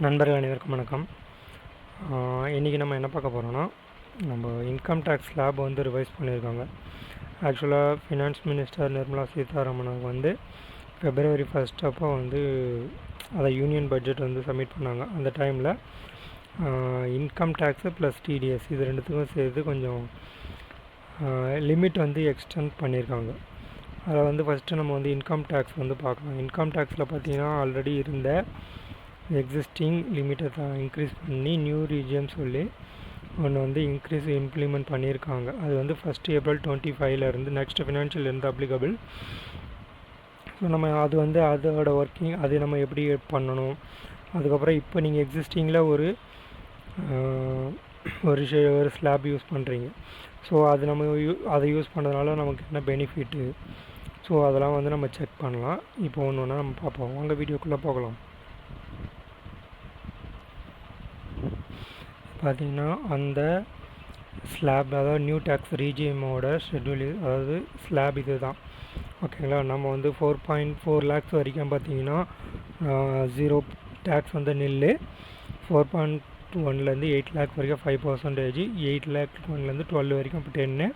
நண்பர்கள் அனைவருக்கும் வணக்கம். இன்றைக்கி நம்ம என்ன பார்க்க போகிறோன்னா, நம்ம இன்கம் டேக்ஸ் ஸ்லாப் வந்து ரிவைஸ் பண்ணியிருக்காங்க. ஆக்சுவலாக ஃபினான்ஸ் மினிஸ்டர் நிர்மலா சீதாராமன் அவங்க வந்து February 1 அப்போ வந்து அதை யூனியன் பட்ஜெட் வந்து சப்மிட் பண்ணாங்க. அந்த டைமில் இன்கம் டேக்ஸு ப்ளஸ் டிடிஎஸ் இது ரெண்டுத்துக்கும் சேர்த்து கொஞ்சம் லிமிட் வந்து எக்ஸ்டெண்ட் பண்ணியிருக்காங்க. அதை வந்து ஃபஸ்ட்டு நம்ம வந்து இன்கம் டேக்ஸ் வந்து பார்க்கலாம். இன்கம் டேக்ஸில் பார்த்திங்கன்னா ஆல்ரெடி இருந்த எக்ஸிஸ்டிங் லிமிட்டை தான் இன்க்ரீஸ் பண்ணி நியூ ரீஜியன் சொல்லி ஒன்று வந்து இம்ப்ளிமெண்ட் பண்ணியிருக்காங்க. அது வந்து 1 April 2025 நெக்ஸ்ட் ஃபினான்ஷியல் இருந்து அப்ளிகபிள். ஸோ நம்ம அது வந்து அதோட ஒர்க்கிங் அது நம்ம எப்படி பண்ணணும், அதுக்கப்புறம் இப்போ நீங்கள் எக்ஸிஸ்டிங்கில் ஒரு ஒரு ஸ்லாப் யூஸ் பண்ணுறீங்க. ஸோ அது நம்ம அதை யூஸ் பண்ணுறதுனால நமக்கு என்ன பெனிஃபிட்டு, ஸோ அதெல்லாம் வந்து நம்ம செக் பண்ணலாம். இப்போ ஒன்று ஒன்றா நம்ம பார்ப்போம். வாங்க வீடியோக்குள்ளே போகலாம். பார்த்திங்கன்னா அந்த ஸ்லாப், அதாவது நியூ டேக்ஸ் ரீஜியமோட ஷெட்யூல், அதாவது ஸ்லாப் இது தான். ஓகேங்களா. நம்ம வந்து 4.4 lakhs வரைக்கும் பார்த்திங்கன்னா 0 டேக்ஸ் வந்து நில்லு. 4.1 8 lakh வரைக்கும் 5%, 8 lakh 1 12 வரைக்கும் இப்போ 10,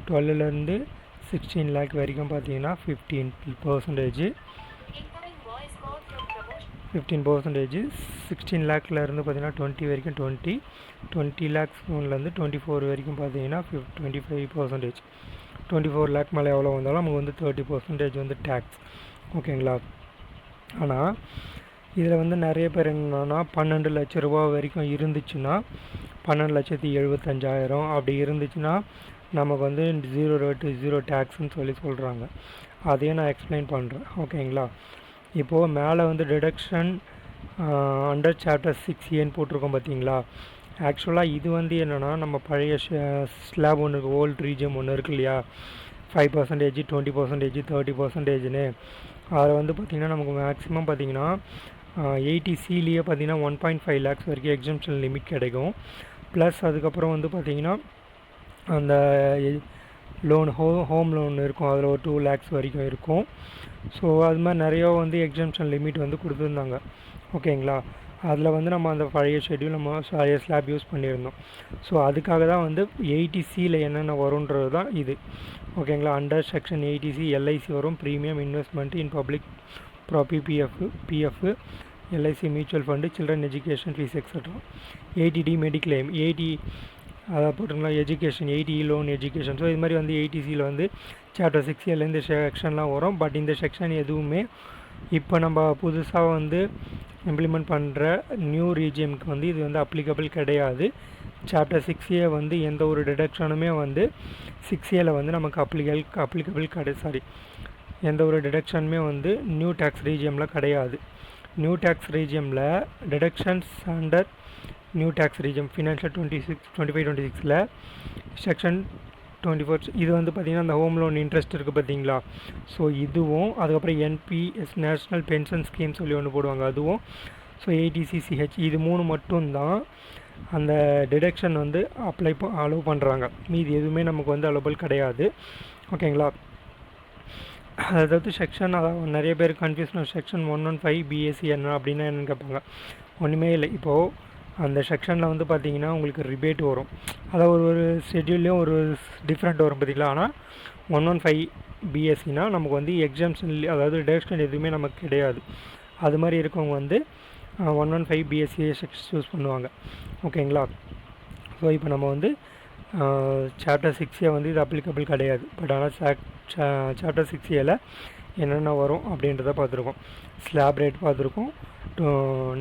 12 16 lakh வரைக்கும் பார்த்திங்கன்னா 15%, 16 lakhல இருந்து பார்த்திங்கன்னா 20 வரைக்கும் 20 lakhs 24 வரைக்கும் பார்த்திங்கன்னா 25%, 24 lakh மேலே எவ்வளோ வந்தாலும் நமக்கு வந்து 30% வந்து டேக்ஸ். ஓகேங்களா. ஆனால் இதில் வந்து நிறைய பேர் என்னன்னா 12 லட்ச ரூபா வரைக்கும் இருந்துச்சுன்னா 12,75,000 அப்படி இருந்துச்சுன்னா நமக்கு வந்து 0 டேக்ஸ்ன்னு சொல்கிறாங்க. அதையும் நான் எக்ஸ்பிளைன் பண்ணுறேன். ஓகேங்களா. இப்போது மேலே வந்து டிடக்ஷன் அண்டர் சாப்டர் 6A போட்டிருக்கோம் பார்த்தீங்களா. ஆக்சுவலாக இது வந்து என்னென்னா, நம்ம பழைய ஸ்லாப் ஒன்று இருக்குது, ஓல்டு ரீஜியம் ஒன்று இருக்குது இல்லையா, 5%, 20%, 30%ன்னு. அதில் வந்து பார்த்திங்கன்னா நமக்கு மேக்ஸிமம் பார்த்திங்கன்னா 80Cலேயே பார்த்திங்கன்னா 1.5 lakhs வரைக்கும் எக்ஸம்ஷன் லிமிட் கிடைக்கும். ப்ளஸ் அதுக்கப்புறம் வந்து பார்த்திங்கன்னா அந்த லோன் ஹோம் லோன் இருக்கும், அதில் ஒரு 2 lakhs வரைக்கும் இருக்கும். ஸோ அது மாதிரி நிறையா வந்து எக்ஸம்ஷன் லிமிட் வந்து கொடுத்துருந்தாங்க. ஓகேங்களா. அதில் வந்து நம்ம அந்த பழைய ஷெட்யூல் நம்ம பழைய ஸ்லாப் யூஸ் பண்ணியிருந்தோம். ஸோ அதுக்காக தான் வந்து 80Cயில் என்னென்ன வரும்ன்றது தான் இது. ஓகேங்களா. அண்டர் செக்ஷன் 80C எல்ஐசி வரும், premium investment in public property, PF, LIC mutual fund, children education fees extra. 80D mediclaim, 80 அதை போட்டுங்களா, எஜுகேஷன் 80 லோன் எஜுகேஷன். ஸோ இது மாதிரி வந்து 80Cயில் வந்து சாப்டர் 6Aல இந்த செக்ஷன்லாம் வரும். பட் இந்த செக்ஷன் எதுவுமே இப்போ நம்ம புதுசாக வந்து இம்ப்ளிமெண்ட் பண்ணுற நியூ ரீஜியமுக்கு வந்து இது வந்து அப்ளிகபிள் கிடையாது. சாப்டர் 6A வந்து எந்த ஒரு டிடக்ஷனுமே வந்து 6Aல வந்து நமக்கு அப்ளிகபிள் எந்த ஒரு டிடக்ஷனுமே வந்து நியூ டேக்ஸ் ரீஜியமில் கிடையாது. நியூ டேக்ஸ் ரீஜியமில் deductions under new tax regime financial 25-26ல் செக்ஷன் 24 இது வந்து பார்த்திங்கன்னா அந்த ஹோம் லோன் இன்ட்ரெஸ்ட் இருக்குது பார்த்தீங்களா. ஸோ இதுவும், அதுக்கப்புறம் என்பிஎஸ் நேஷ்னல் பென்ஷன் ஸ்கீம் சொல்லி ஒன்று போடுவாங்க, அதுவும். ஸோ 80CCH இது 3 மட்டும்தான் அந்த டிடக்ஷன் வந்து அலோவ் பண்ணுறாங்க. மீதி எதுவுமே நமக்கு வந்து அலோவபிள் கிடையாது. ஓகேங்களா. அதாவது செக்ஷன், அதாவது நிறைய பேர் கன்ஃபியூஷன், செக்ஷன் 115 பிஎஸ்சி என்ன அப்படின்னா என்னென்னு கேட்பாங்க. ஒன்றுமே இல்லை. இப்போது அந்த செக்ஷனில் வந்து பார்த்திங்கன்னா உங்களுக்கு ரிபேட் வரும், அதாவது ஒரு ஷெட்யூல்லையும் ஒரு டிஃப்ரெண்ட் வரும் பார்த்தீங்களா. ஆனால் 115 பிஎஸ்சினால் நமக்கு வந்து எக்ஸாம்ஷன், அதாவது டிடக்ஷன் எதுவுமே நமக்கு கிடையாது. அது மாதிரி இருக்கவங்க வந்து 115 பிஎஸ்சியை சூஸ் பண்ணுவாங்க. ஓகேங்களா. ஸோ இப்போ நம்ம வந்து சாப்டர் 6A வந்து இது அப்ளிகபிள் கிடையாது. பட் ஆனால் சாப்டர் 6Aல என்னென்ன வரும் அப்படின்றத பார்த்துருக்கோம். ஸ்லாப் ரேட் பார்த்துருக்கோம்.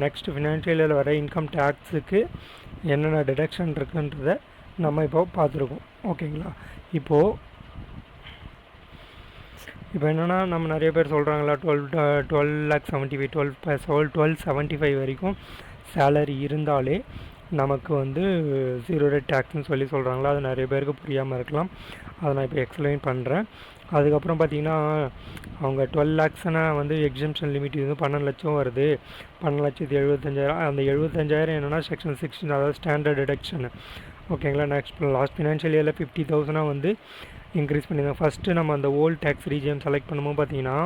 நெக்ஸ்ட் ஃபினான்ஷியல் இயரில் வர இன்கம் டேக்ஸுக்கு என்னென்ன டிடக்ஷன் இருக்குன்றத நம்ம இப்போ பார்த்துருக்கோம். ஓகேங்களா. இப்போது என்னென்னா, நம்ம நிறைய பேர் சொல்கிறாங்களா 12,75 வரைக்கும் சேலரி இருந்தாலே நமக்கு வந்து 0 டேக்ஸ்னு சொல்கிறாங்களா. அது நிறைய பேருக்கு புரியாமல் இருக்கலாம். அதை நான் இப்போ எக்ஸ்பிளைன் பண்ணுறேன். அதுக்கப்புறம் பார்த்திங்கன்னா அவங்க 12 lakhsனா வந்து எக்ஸம்ஷன் லிமிட் இது 12 லட்சம் வருது, 12,75,000. அந்த 75,000 என்னென்னா செக்ஷன் 16, அதாவது ஸ்டாண்டர்ட் டிடக்ஷன். ஓகேங்களா. நெக்ஸ்ட் லாஸ்ட் ஃபினான்ஷியல் இயரில் 50,000 வந்து இன்க்ரீஸ் பண்ணியிருந்தாங்க. ஃபஸ்ட்டு நம்ம அந்த ஓல்டு டேக்ஸ் ரீஜியம் செலக்ட் பண்ணும்போது பார்த்திங்கன்னா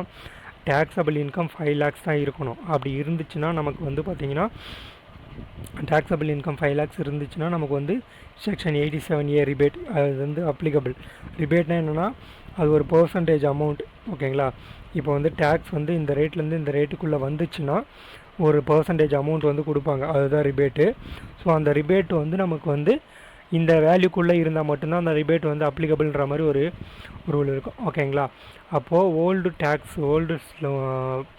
டேக்ஸபிள் இன்கம் 5 லேக்ஸ் தான் இருக்கணும். அப்படி இருந்துச்சுன்னா நமக்கு வந்து பார்த்திங்கன்னா டேக்ஸபிள் இன்கம் 5 லேக்ஸ் இருந்துச்சுன்னா நமக்கு வந்து செக்ஷன் 87A ரிபேட் அது வந்து அப்ளிகபிள். ரிபேட்னா என்னென்னா அது ஒரு பர்சன்டேஜ் அமௌண்ட். ஓகேங்களா, இப்போ வந்து டேக்ஸ் வந்து இந்த ரேட்லேருந்து இந்த ரேட்டுக்குள்ளே வந்துச்சுன்னா ஒரு பர்சன்டேஜ் அமௌண்ட் வந்து கொடுப்பாங்க, அதுதான் ரிபேட்டு. ஸோ அந்த ரிபேட் வந்து நமக்கு வந்து இந்த வேல்யூக்குள்ளே இருந்தால் மட்டும்தான் அந்த ரிபேட் வந்து அப்ளிகபிள்ன்ற மாதிரி ஒரு ரூல் இருக்கும். ஓகேங்களா, அப்போது ஓல்டு டேக்ஸ்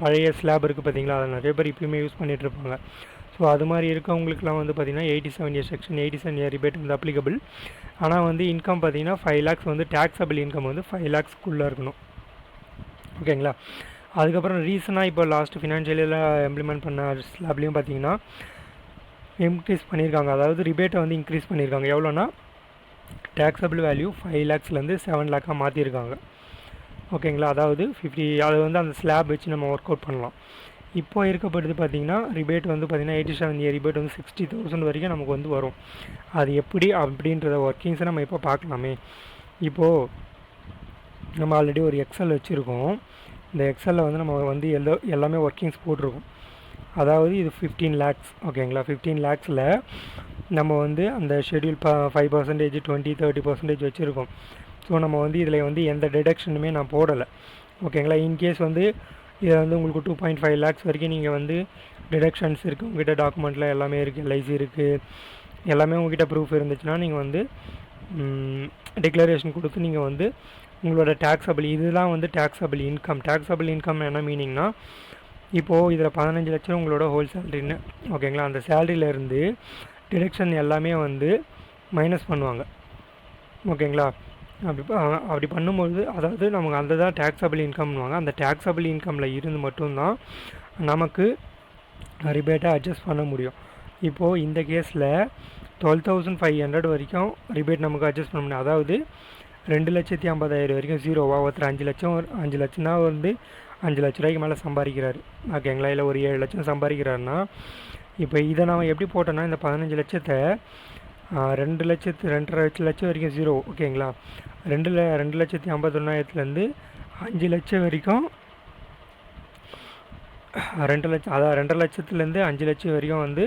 பழைய ஸ்லாப் இருக்குது பார்த்தீங்களா, அதை நிறைய பேர் இப்போயுமே யூஸ் பண்ணிகிட்ருப்பாங்க. ஸோ அது மாதிரி இருக்கவங்களுக்குலாம் வந்து பார்த்திங்கன்னா 87A செக்ஷன் 87A ரிபேட் வந்து அப்ளிகபிள். ஆனால் வந்து இன்கம் பார்த்திங்கன்னா 5 லேக்ஸ் வந்து டேக்ஸபிள் இன்கம் வந்து 5 லேக்ஸ்க்குள்ளே இருக்கணும். ஓகேங்களா, அதுக்கப்புறம் ரீசனாக இப்போ லாஸ்ட் ஃபினான்ஷியலில் இம்ப்ளிமெண்ட் பண்ண ஸ்லாப்லேயும் பார்த்திங்கன்னா இன்க்ரீஸ் பண்ணியிருக்காங்க. அதாவது ரிபேட்டை வந்து இன்க்ரீஸ் பண்ணியிருக்காங்க. எவ்வளோனா டேக்ஸபிள் வேல்யூ 5 லேக்ஸ்லேருந்து 7 லேக்காக மாற்றிருக்காங்க. ஓகேங்களா, அதாவது 50 அது வந்து அந்த ஸ்லாப் வச்சு நம்ம ஒர்க் அவுட் பண்ணலாம். இப்போ இருக்கப்படுது பார்த்திங்கன்னா ரிபேட் வந்து பார்த்திங்கன்னா 87A ரிபேட் வந்து 60,000 வரைக்கும் நமக்கு வந்து வரும். அது எப்படி அப்படின்றத ஒர்க்கிங்ஸை நம்ம இப்போ பார்க்கலாமே. இப்போது நம்ம ஆல்ரெடி ஒரு எக்ஸல் வச்சுருக்கோம். இந்த எக்ஸலில் வந்து நம்ம வந்து எல்லாமே ஒர்க்கிங்ஸ் போட்டிருக்கோம். அதாவது இது 15 லேக்ஸ். ஓகேங்களா, 15 லேக்ஸில் நம்ம வந்து அந்த ஷெட்யூல் 5%, 20, 30% வச்சுருக்கோம். ஸோ நம்ம வந்து இதில் வந்து எந்த டிடக்ஷனுமே நான் போடலை. ஓகேங்களா, இன்கேஸ் வந்து இதில் வந்து உங்களுக்கு 2.5 லேக்ஸ் வரைக்கும் நீங்கள் வந்து டிடக்ஷன்ஸ் இருக்குது, உங்கள்கிட்ட டாக்குமெண்ட்டில் எல்லாமே இருக்குது, எல்ஐசி இருக்குது, எல்லாமே உங்கள்கிட்ட ப்ரூஃப் இருந்துச்சுன்னா நீங்கள் வந்து டிக்ளரேஷன் கொடுத்து நீங்கள் வந்து உங்களோட டேக்ஸபிள் இதெல்லாம் வந்து டேக்ஸபிள் இன்கம். டேக்ஸபிள் இன்கம் என்ன மீனிங்னா, இப்போது இதில் 15 லட்சம் உங்களோட ஹோல் சேலரின்னு. ஓகேங்களா, அந்த சேலரியிலேருந்து டிடக்ஷன் எல்லாமே வந்து மைனஸ் பண்ணுவாங்க. ஓகேங்களா, அப்படி பண்ணும்பொழுது அதாவது நமக்கு அந்த தான் டேக்ஸபிள் இன்கம்னுவாங்க. அந்த டேக்ஸபிள் இன்கமில் இருந்து மட்டும்தான் நமக்கு ரிபேட்டை அட்ஜஸ்ட் பண்ண முடியும். இப்போது இந்த கேஸில் 12,500 வரைக்கும் ரிபேட் நமக்கு அட்ஜஸ்ட் பண்ண முடியும். அதாவது 2,50,000 வரைக்கும் ஜீரோவா ஒருத்தர் 5 லட்சம் தான் வந்து 5 லட்ச ரூபாய்க்கு மேலே சம்பாதிக்கிறாரு. ஓகேங்களா, இல்லை ஒரு 7 லட்சம் சம்பாதிக்கிறாருன்னா இப்போ இதை நம்ம எப்படி போட்டோன்னா இந்த 15 லட்சத்தை 2,50,000 வரைக்கும் ஜீரோ. ஓகேங்களா, 2,51,000 5 லட்சம் வரைக்கும் 2 லட்சம், அதாவது 2 லட்சத்துலேருந்து 5 லட்சம் வரைக்கும் வந்து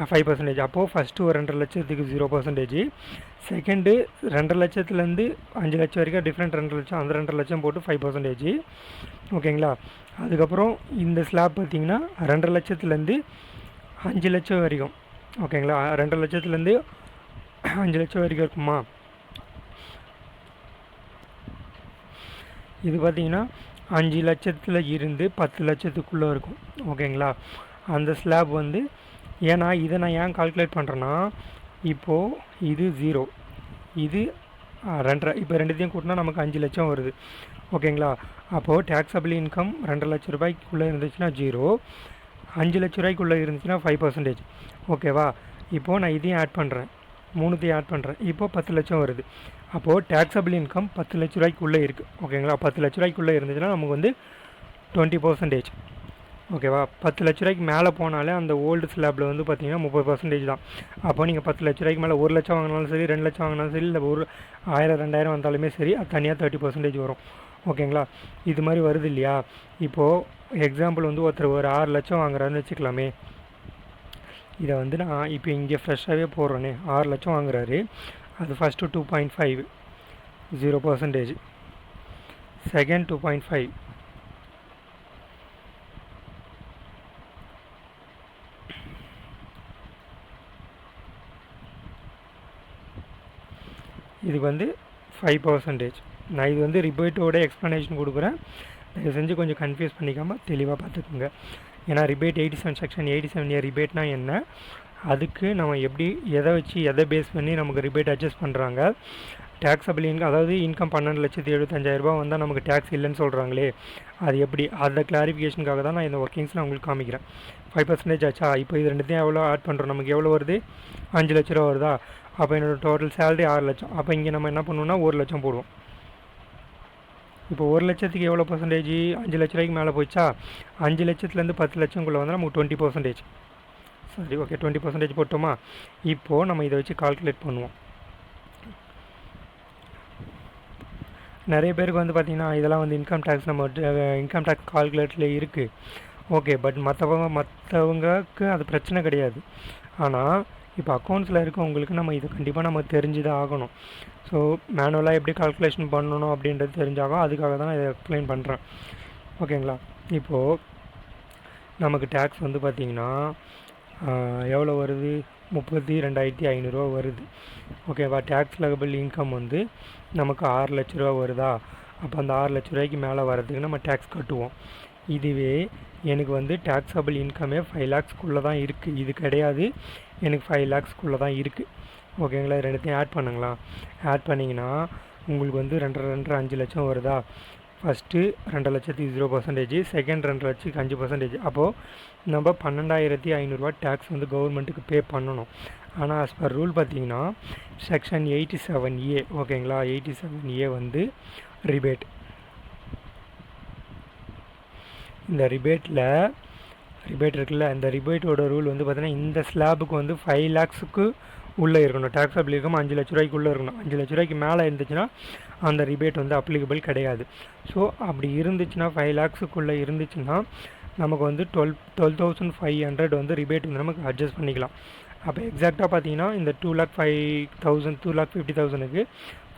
5%. அப்போது ஃபஸ்ட்டு ஒரு 2 லட்சத்துக்கு 0%, செகண்டு 2 லட்சத்துலேருந்து 5 லட்சம் வரைக்கும் டிஃப்ரெண்ட் 2 லட்சம், அந்த 2 லட்சம் போட்டு 5%. ஓகேங்களா, அதுக்கப்புறம் இந்த ஸ்லாப் பார்த்திங்கன்னா 2 லட்சத்துலேருந்து 5 லட்சம் வரைக்கும். ஓகேங்களா, 2 லட்சத்துலேருந்து 5 லட்சம் வரைக்கும் இருக்குமா. இது பார்த்திங்கன்னா 5 லட்சத்தில் இருந்து 10 லட்சத்துக்குள்ளே இருக்கும். ஓகேங்களா, அந்த ஸ்லாப் வந்து ஏன்னா இதை நான் ஏன் கால்குலேட் பண்ணுறேன்னா, இப்போது இது 0, இது 2, இப்போ ரெண்டுத்தையும் கூட்டினா நமக்கு 5 லட்சம் வருது. ஓகேங்களா, அப்போது டேக்ஸபிள் இன்கம் 2 லட்ச ரூபாய்க்குள்ளே இருந்துச்சுன்னா 0, 5 லட்ச ரூபாய்க்குள்ளே இருந்துச்சுன்னா 5%. ஓகேவா, இப்போது நான் இதையும் ஆட் பண்ணுறேன், 3த்தையும் ஆட் பண்ணுறேன், இப்போது 10 லட்சம் வருது. அப்போது டேக்ஸபிள் இன்கம் 10 லட்ச ரூபாய்க்குள்ளே இருக்குது. ஓகேங்களா, 10 லட்ச ரூபாய்க்குள்ளே இருந்துச்சுன்னா நமக்கு வந்து 20%. ஓகேவா, 10 லட்ச ரூபாய்க்கு மேலே போனாலே அந்த ஓல்டு ஸ்லாப்பில் வந்து பார்த்திங்கன்னா 30% தான். அப்போ நீங்கள் 10 லட்ச ரூபாய்க்கு மேலே 1 லட்சம் வாங்கினாலும் சரி, 2 லட்சம் வாங்கினாலும் சரி, இல்லை ஒரு 1000, 2000 வந்தாலுமே சரி, அது தனியாக 30% வரும். ஓகேங்களா, இது மாதிரி வருது இல்லையா. இப்போது எக்ஸாம்பிள் வந்து ஒருத்தர் ஒரு 6 லட்சம் வாங்குறாருன்னு வச்சுக்கலாமே. இதை வந்து நான் இப்போ இங்கே ஃப்ரெஷ்ஷாகவே போடுறேனே, 6 லட்சம் வாங்குறாரு. அது ஃபஸ்ட்டு 2.5 0%, செகண்ட் 2.5, இதுக்கு வந்து 5%. நான் இது வந்து ரிபேட்டோட எக்ஸ்ப்ளனேஷன் கொடுக்குறேன், தயவு செஞ்சு கொஞ்சம் கன்ஃபியூஸ் பண்ணிக்காமல் தெளிவாக பார்த்துக்குங்க. ஏன்னா ரிபேட் 87 செக்ஷன் 87A ரிபேட்னா என்ன, அதுக்கு நம்ம எப்படி எதை வச்சு எதை பேஸ் பண்ணி நமக்கு ரிபேட் அட்ஜஸ்ட் பண்ணுறாங்க, டேக்ஸபிள் இன்கம் அதாவது இன்கம் 12,75,000 வந்தால் நமக்கு டேக்ஸ் இல்லைன்னு சொல்கிறாங்களே, அது எப்படி, அந்த கிளாரிஃபிகேஷனுக்காக தான் நான் இந்த ஒர்க்கிங்ஸ் நான் உங்களுக்கு காமிக்கிறேன். 5% ஆச்சா, இப்போ இது ரெண்டுத்தையும் எவ்வளோ ஆட் பண்ணுறோம், நமக்கு எவ்வளோ வருது, 5 லட்ச ரூபா வருதா. அப்போ என்னோடய டோட்டல் சேலரி 6 லட்சம். அப்போ இங்கே நம்ம என்ன பண்ணுவோம்னா 1 லட்சம் போடுவோம். இப்போ 1 லட்சத்துக்கு எவ்வளோ பர்சன்டேஜ், 5 லட்ச ரூபாய்க்கு மேலே போயிடுச்சா, 5 லட்சத்துலேருந்து 10 லட்சம்குள்ளே வந்தால் நமக்கு 20%. சரி, ஓகே, 20% போட்டோமா. இப்போது நம்ம இதை வச்சு கால்குலேட் பண்ணுவோம். நிறைய பேருக்கு வந்து பார்த்திங்கன்னா இதெல்லாம் வந்து இன்கம் டேக்ஸ் நம்ம இன்கம் டேக்ஸ் கால்குலேட்டரில் இருக்குது. ஓகே, பட் மற்றவங்களுக்கு அது பிரச்சனை கிடையாது. ஆனால் இப்போ அக்கௌண்ட்ஸில் இருக்கவங்களுக்கு நம்ம இது கண்டிப்பாக நம்ம தெரிஞ்சு தான் ஆகணும். ஸோ மேனுவலாக எப்படி கால்குலேஷன் பண்ணணும் அப்படின்றது தெரிஞ்சாகும். அதுக்காக தான் நான் இதை எக்ஸ்பிளைன் பண்ணுறேன். ஓகேங்களா? இப்போது நமக்கு டேக்ஸ் வந்து பார்த்திங்கன்னா எவ்வளோ வருது? 32,500 வருது. ஓகேவா? டேக்ஸ் லெவபிள் இன்கம் வந்து நமக்கு 6 லட்ச ரூபா வருதா? அப்போ அந்த 6 லட்ச ரூபாய்க்கு மேலே வரதுக்கு நம்ம டேக்ஸ் கட்டுவோம். இதுவே எனக்கு வந்து டேக்ஸபிள் இன்கமே 5 லேக்ஸ்க்குள்ளே தான் இருக்குது. இது கிடையாது, எனக்கு 5 லேக்ஸ்க்குள்ளே தான் இருக்குது. ஓகேங்களா? ரெண்டுத்தையும் ஆட் பண்ணுங்களா? ஆட் பண்ணிங்கன்னா உங்களுக்கு வந்து 2.5 லட்சம் வருதா? ஃபஸ்ட்டு 2 லட்சத்துக்கு 0%, செகண்ட் 2 லட்சத்துக்கு 5%. அப்போது நம்ம 12,500 டேக்ஸ் வந்து கவர்மெண்ட்டுக்கு பே பண்ணணும். ஆனால் ஆஸ் பர் ரூல் பார்த்திங்கன்னா செக்ஷன் 87A, ஓகேங்களா? 87A வந்து ரிபேட். இந்த ரிபேட் இருக்குல்ல, இந்த ரிபேட்டோட ரூல் வந்து பார்த்திங்கன்னா இந்த ஸ்லாபுக்கு வந்து 5 லேக்ஸுக்கு உள்ளே இருக்கணும். டேக்ஸபிள் இன்கம் 5 லட்ச ரூபாய்க்குள்ளே இருக்கணும். 5 லட்ச ரூபாய்க்கு மேலே இருந்துச்சுன்னா அந்த ரிபேட் வந்து அப்ளிகபிள் கிடையாது. ஸோ அப்படி இருந்துச்சுன்னா 5 லேக்ஸுக்குள்ளே இருந்துச்சுன்னா நமக்கு வந்து 12,500 வந்து ரிபேட் வந்து நமக்கு அட்ஜஸ்ட் பண்ணிக்கலாம். அப்போ எக்ஸாக்டாக பார்த்தீங்கன்னா இந்த 2,05,000 2,50,000க்கு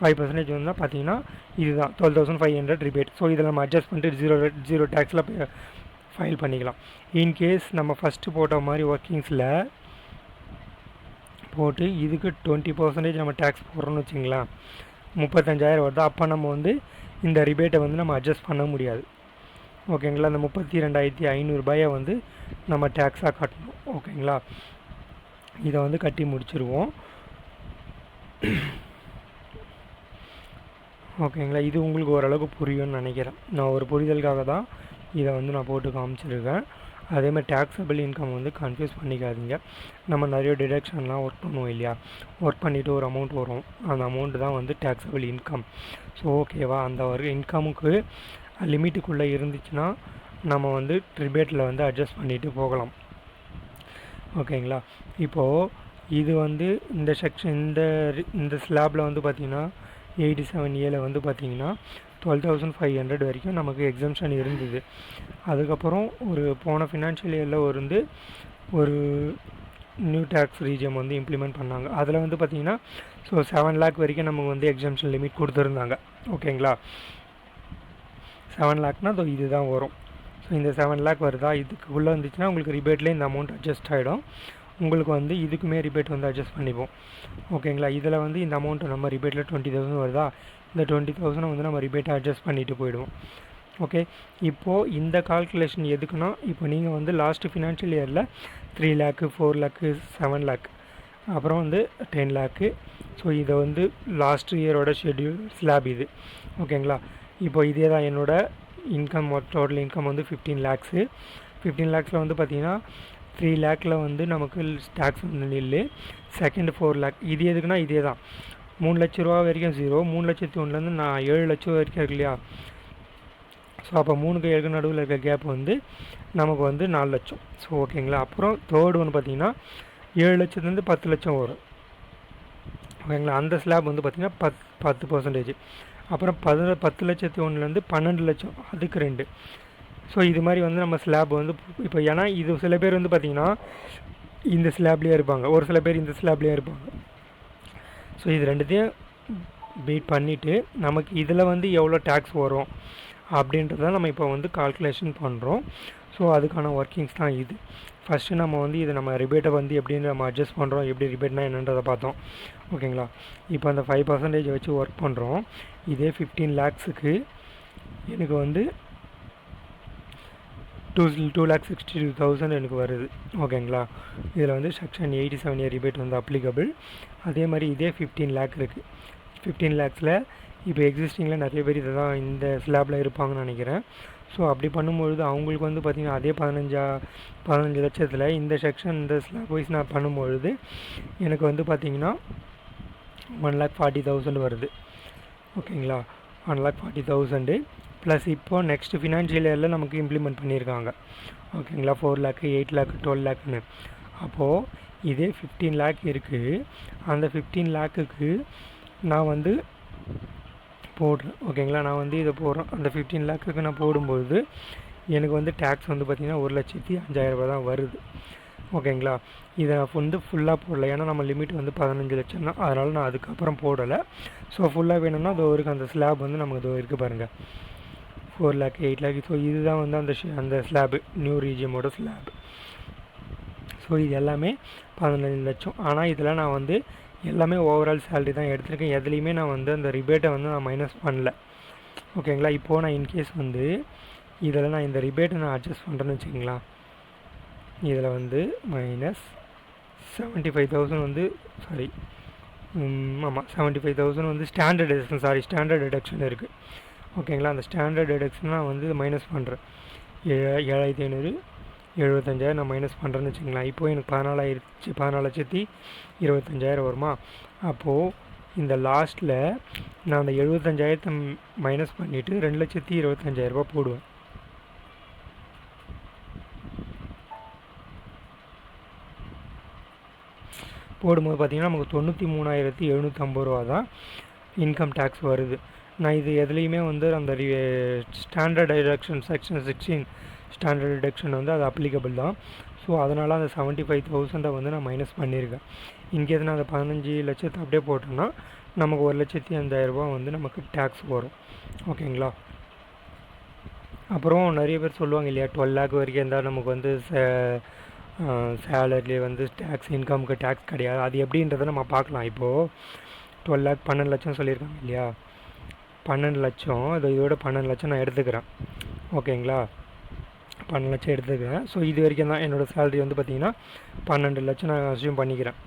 5% வந்து பார்த்தீங்கன்னா இதுதான் 12,500 ரிபேட். ஸோ இதில் நம்ம அட்ஜஸ்ட் பண்ணிட்டு ஜீரோ டேக்ஸில் ஃபைல் பண்ணிக்கலாம். இன்கேஸ் நம்ம ஃபஸ்ட்டு போட்ட மாதிரி ஒர்க்கிங்ஸில் போட்டு இதுக்கு 20% நம்ம டேக்ஸ் போடுறோன்னு வச்சிங்களேன், 35,000 வருது. அப்போ நம்ம வந்து இந்த ரிபேட்டை வந்து நம்ம அட்ஜஸ்ட் பண்ண முடியாது. ஓகேங்களா? அந்த 32,500 வந்து நம்ம டேக்ஸாக கட்டணும். ஓகேங்களா? இதை வந்து கட்டி முடிச்சிருவோம். ஓகேங்களா? இது உங்களுக்கு ஓரளவுக்கு புரியும்னு நினைக்கிறேன். நான் ஒரு புரிதலுக்காக தான் இதை வந்து நான் போட்டு காமிச்சிருக்கேன். அதேமாதிரி டேக்ஸபிள் இன்கம் வந்து கன்ஃபியூஸ் பண்ணிக்காதீங்க. நம்ம நிறைய டிடக்ஷன்லாம் ஒர்க் பண்ணுவோம் இல்லையா? ஒர்க் பண்ணிவிட்டு ஒரு அமௌண்ட் வரும், அந்த அமௌண்ட்டு தான் வந்து டேக்ஸபிள் இன்கம். ஸோ ஓகேவா? அந்த ஒரு இன்கமுக்கு லிமிட்டுக்குள்ளே இருந்துச்சுன்னா நம்ம வந்து ரிபேட்டில் வந்து அட்ஜஸ்ட் பண்ணிவிட்டு போகலாம். ஓகேங்களா? இப்போது இது வந்து இந்த செக்ஷன் இந்த ஸ்லாபில் வந்து பார்த்திங்கன்னா 87A வந்து பார்த்திங்கன்னா 12,500 வரைக்கும் நமக்கு எக்ஸம்ஷன் இருந்தது. அதுக்கப்புறம் ஒரு போன ஃபினான்ஷியல் இயரில் ஒரு நியூ டேக்ஸ் ரீஜியம் வந்து இம்ப்ளிமெண்ட் பண்ணாங்க. அதில் வந்து பார்த்திங்கன்னா 7 லேக் வரைக்கும் நமக்கு வந்து எக்ஸம்ஷன் லிமிட் கொடுத்துருந்தாங்க. ஓகேங்களா? 7 லேக்னால் இதுதான் வரும். ஸோ இந்த 7 லேக் வருதா? இதுக்கு உள்ளே வந்துச்சுன்னா உங்களுக்கு ரிபேட்லேயே இந்த அமௌண்ட் அட்ஜஸ்ட் ஆகிடும். உங்களுக்கு வந்து இதுக்குமே ரிபேட் வந்து அட்ஜஸ்ட் பண்ணிப்போம். ஓகேங்களா? இதில் வந்து இந்த அமௌண்ட்டு நம்ம ரிபேட்டில் 20,000 வருதா? இந்த 20,000 வந்து நம்ம ரிபேட்டை அட்ஜஸ்ட் பண்ணிவிட்டு போயிடுவோம். ஓகே, இப்போது இந்த கால்குலேஷன் எதுக்குன்னா, இப்போ நீங்கள் வந்து லாஸ்ட்டு ஃபினான்ஷியல் இயரில் 3 லேக்கு 4 லேக்கு 7 லேக் அப்புறம் வந்து 10 லேக்கு. ஸோ இதை வந்து லாஸ்ட் இயரோட ஷெட்யூல் ஸ்லாப் இது. ஓகேங்களா? இப்போ இதே தான் என்னோடய இன்கம், டோட்டல் இன்கம் வந்து 15 லேக்ஸு. 15 லேக்ஸில் வந்து பார்த்திங்கன்னா 3 லேக்கில் வந்து நமக்கு டேக்ஸ் வந்து நில்லு. செகண்ட் 4 லேக். இது எதுக்குன்னா இதே தான் 3 லட்ச ரூபா வரைக்கும் 0, 3,01,000 நான் 7 லட்சம் வரைக்கும் இருக்கு இல்லையா? ஸோ அப்போ 3க்கு 7க்கு நடுவில் இருக்க கேப் வந்து நமக்கு வந்து 4 லட்சம். ஸோ ஓகேங்களா? அப்புறம் தேர்டு ஒன்று பார்த்திங்கன்னா 7 லட்சத்துலேருந்து 10 லட்சம் வரும். ஓகேங்களா? அந்த ஸ்லாப் வந்து பார்த்திங்கன்னா 10%. அப்புறம் 10 லட்சத்து 12 லட்சம், அதுக்கு 2. ஸோ இது மாதிரி வந்து நம்ம ஸ்லாப் வந்து இப்போ ஏன்னா இது சில பேர் வந்து பார்த்திங்கன்னா இந்த ஸ்லாப்லேயே இருப்பாங்க, ஒரு சில பேர் இந்த ஸ்லாப்லேயே இருப்பாங்க. ஸோ இது ரெண்டுத்தையும் பீட் பண்ணிவிட்டு நமக்கு இதில் வந்து எவ்வளோ டேக்ஸ் வரும் அப்படின்றத நம்ம இப்போ வந்து கால்குலேஷன் பண்ணுறோம். ஸோ அதுக்கான ஒர்க்கிங்ஸ் தான் இது. ஃபஸ்ட்டு நம்ம வந்து இதை நம்ம ரிபேட்டை வந்து எப்படின்னு நம்ம அட்ஜஸ்ட் பண்ணுறோம், எப்படி ரிபேட்னா என்னன்றதை பார்த்தோம். ஓகேங்களா? இப்போ அந்த 5% வச்சு ஒர்க் பண்ணுறோம். இதே 15 லேக்ஸுக்கு எனக்கு வந்து 2,62,000 எனக்கு வருது. ஓகேங்களா? இதில் வந்து செக்ஷன் 87A ரிபேட் வந்து அப்ளிகபிள். அதே மாதிரி இதே 15 லேக் இருக்குது. 15 லேக்ஸில் இப்போ எக்ஸிஸ்டிங்கில் நிறைய பேர் இதை தான் இந்த ஸ்லாபில் இருப்பாங்கன்னு நினைக்கிறேன். ஸோ அப்படி பண்ணும்பொழுது அவங்களுக்கு வந்து பார்த்திங்கன்னா அதே 15 லட்சத்தில் இந்த செக்ஷன் இந்த ஸ்லாப் வைஸ் நான் பண்ணும்பொழுது எனக்கு வந்து பார்த்திங்கன்னா 1,40,000 வருது. ஓகேங்களா? 1,40,000 ப்ளஸ் இப்போது நெக்ஸ்ட் ஃபினான்ஷியல் இயரில் நமக்கு இம்ப்ளிமெண்ட் பண்ணியிருக்காங்க. ஓகேங்களா? 4 லேக்கு 8 லேக்கு 12 லேக்குன்னு. அப்போது இதே 15 லேக் இருக்குது. அந்த 15 லேக்குக்கு நான் வந்து போடுறேன். ஓகேங்களா, நான் வந்து இதை போடுறேன். அந்த 15 லேக்குக்கு நான் போடும்பொழுது எனக்கு வந்து டேக்ஸ் வந்து பார்த்திங்கன்னா 1,05,000 தான் வருது. ஓகேங்களா, இதை வந்து ஃபுல்லாக போடல, ஏன்னா நம்ம லிமிட் வந்து 15 லட்சம் தான். அதனால் நான் அதுக்கப்புறம் போடலை. ஸோ ஃபுல்லாக வேணும்னா அது ஒரு அந்த ஸ்லாப் வந்து நமக்கு இது இருக்குது பாருங்கள், 4 லேக் 8 லேக். ஸோ இதுதான் வந்து அந்த ஸ்லாபு, நியூ ரீஜியமோட ஸ்லாப். ஸோ இது எல்லாமே 15 லட்சம். ஆனால் இதில் நான் வந்து எல்லாமே ஓவரால் சேலரி தான் எடுத்திருக்கேன். எதுலேயுமே நான் வந்து அந்த ரிபேட்டை வந்து நான் மைனஸ் பண்ணல. ஓகேங்களா, இப்போது நான் இன்கேஸ் வந்து இதில் நான் இந்த ரிபேட்டை நான் அட்ஜஸ்ட் பண்ணுறேன்னு வச்சுக்கிங்களா, இதில் வந்து மைனஸ் 75,000 வந்து ஆமாம் 75,000 வந்து ஸ்டாண்டர்ட் டிடக்ஷன் இருக்குது. ஓகேங்களா, அந்த ஸ்டாண்டர்ட் டிடக்ஷன் நான் வந்து மைனஸ் பண்ணுறேன். 7,500 75,000 நான் மைனஸ் பண்ணுறேன்னு வச்சுங்களேன். இப்போது எனக்கு 14,25,000 வருமா. அப்போது இந்த லாஸ்ட்டில் நான் அந்த 75,000 மைனஸ் பண்ணிவிட்டு 2,25,000 போடுவேன். போடும்போது பார்த்திங்கன்னா நமக்கு 93,750 தான் இன்கம் டேக்ஸ் வருது. நான் இது எதுலேயுமே வந்து அந்த standard deduction section 16 standard deduction வந்து அது அப்ளிகபிள் தான். ஸோ அதனால் அந்த 75,000 வந்து நான் மைனஸ் பண்ணியிருக்கேன். இன்கேஸ் நான் அந்த 15 லட்சத்தை அப்படியே போட்டோம்னா நமக்கு 1,05,000 வந்து நமக்கு டேக்ஸ் வரும். ஓகேங்களா, அப்புறம் நிறைய பேர் சொல்லுவாங்க இல்லையா, 12 லேக் வரைக்கும் இருந்தால் நமக்கு வந்து சேலரி வந்து டேக்ஸ், இன்கமுக்கு டேக்ஸ் கிடையாது. அது எப்படின்றத நம்ம பார்க்கலாம். இப்போது 12 லேக் 12 லட்சம் சொல்லியிருக்காங்க இல்லையா, 12 லட்சம் இதோட 12 லட்சம் நான் எடுத்துக்கிறேன். ஓகேங்களா, 12 லட்சம் எடுத்துக்கிறேன். ஸோ இது வரைக்கும் தான் என்னோடய சேலரி வந்து பார்த்திங்கன்னா 12 லட்சம் நான் அஸ்யூம் பண்ணிக்கிறேன்.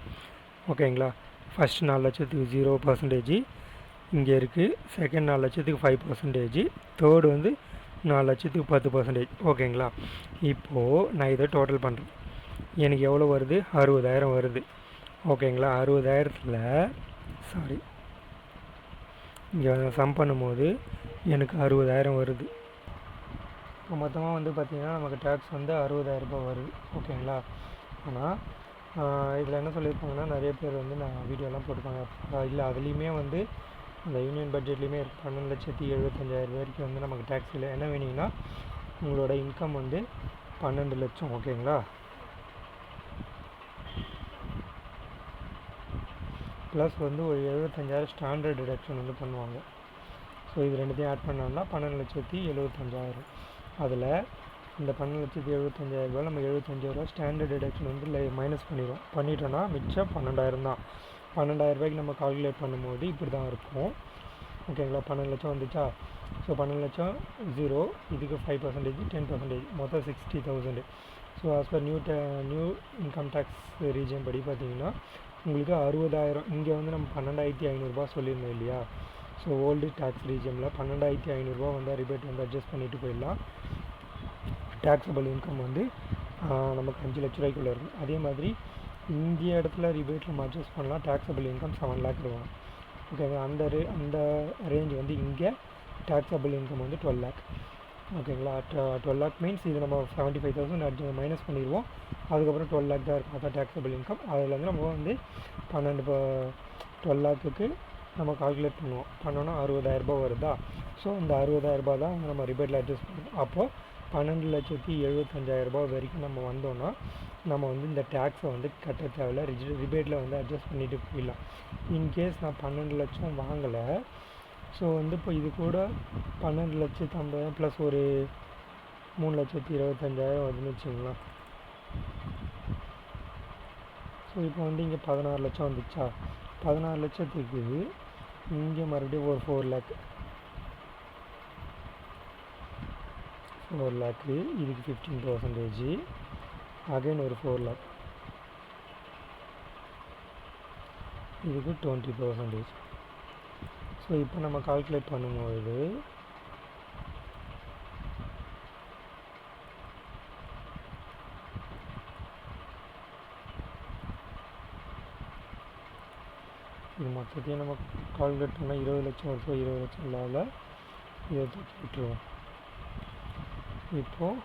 ஓகேங்களா, ஃபஸ்ட்டு 4 லட்சத்துக்கு 0% இங்கே இருக்குது, செகண்ட் 4 லட்சத்துக்கு 5%, தேர்டு வந்து 4 லட்சத்துக்கு 10%. ஓகேங்களா, இப்போது நான் இதை டோட்டல் பண்ணுறேன். எனக்கு எவ்வளோ வருது, 60,000 வருது. ஓகேங்களா, 60,000த்தில் இங்கே சம் பண்ணும்போது எனக்கு 60,000 வருது. இப்போ மொத்தமாக வந்து பார்த்திங்கன்னா நமக்கு டேக்ஸ் வந்து 60,000 வருது. ஓகேங்களா, ஆனால் இதில் என்ன சொல்லியிருப்பாங்கன்னா, நிறைய பேர் வந்து நான் வீடியோலாம் போட்டிருப்பாங்க, இல்லை அதுலேயுமே வந்து இந்த யூனியன் பட்ஜெட்லேயுமே 12,75,000 வரைக்கும் வந்து நமக்கு டேக்ஸ் இல்லை. என்ன வேணுங்கன்னா உங்களோட இன்கம் வந்து 12 லட்சம். ஓகேங்களா, ப்ளஸ் வந்து ஒரு 75,000 ஸ்டாண்டர்ட் டிடக்ஷன் வந்து பண்ணுவாங்க. ஸோ இது ரெண்டுத்தையும் ஆட் பண்ணோம்னா 12,75,000. அதில் இந்த 12,75,000 நம்ம 75,000 ஸ்டாண்டர்ட் டிடக்ஷன் வந்து மைனஸ் பண்ணிட்டோன்னா மிச்சம் 12,000 தான். 12,000 நம்ம கால்குலேட் பண்ணும்போது இப்படி தான் இருக்கும். ஓகேங்களா, 12 லட்சம் வந்துச்சா. ஸோ 12 லட்சம் 0, இதுக்கு 5%, 10%, மொத்தம் 60,000. So as per new income tax regime படி பார்த்திங்கன்னா உங்களுக்கு 60,000. இங்கே வந்து நம்ம 12,500 சொல்லியிருந்தோம் இல்லையா. ஸோ ஓல்டு டேக்ஸ் ரீஜனில் 12,500 வந்து ரிபேட் வந்து அட்ஜஸ்ட் பண்ணிவிட்டு போயிடலாம். டேக்ஸபிள் இன்கம் வந்து நமக்கு 5 லட்ச ரூபாய்க்குள்ளே இருக்கும். அதே மாதிரி இந்த இடத்துல ரிபேட் நம்ம அட்ஜஸ்ட் பண்ணலாம். டேக்ஸபிள் இன்கம் 7 லேக் இருக்கும். ஓகேங்க, அந்த ரேஞ்ச் வந்து இங்கே டேக்ஸபிள் இன்கம் வந்து 12 லேக். ஓகேங்களா, 12 லேக் மீன்ஸ் இது நம்ம 75,000 மைனஸ் பண்ணிடுவோம். அதுக்கப்புறம் 12 லேக் தான் இருக்கும், அதான் டேக்ஸபிள் இன்கம். அதில் வந்து நம்ம வந்து 12 லேக்குக்கு நம்ம கால்குலேட் பண்ணோன்னா 60,000 வருதா. ஸோ இந்த 60,000 தான் நம்ம ரிபேட்டில் அட்ஜஸ்ட் பண்ணுவோம். அப்போது 12,75,000 வரைக்கும் நம்ம வந்தோன்னா நம்ம வந்து இந்த டேக்ஸை வந்து கட்ட தேவையில்ல, ரிபேட்டில் வந்து அட்ஜஸ்ட் பண்ணிவிட்டு போயிடலாம். இன்கேஸ் நான் 12 லட்சம் வாங்கலை, ஸோ வந்து இப்போ இது கூட 12,50,000 ப்ளஸ் ஒரு 3,25,000 வருதுன்னு வச்சுங்களேன். ஸோ இப்போ வந்து இங்கே 16 லட்சம் வந்துச்சா. 16 லட்சத்துக்கு இங்கே மறுபடியும் ஒரு 4 லேக்கு, இதுக்கு 15%, அகைன் ஒரு 4 லேக், இதுக்கு 20%. ஸோ இப்போ நம்ம கால்குலேட் பண்ணும்போது இது மொத்தத்தையும் நம்ம கால்குலேட் பண்ணால் 20 லட்சம் வருஷம், 20 லட்சம் இல்லாத இதை தூக்கி விட்டுருவோம். இப்போது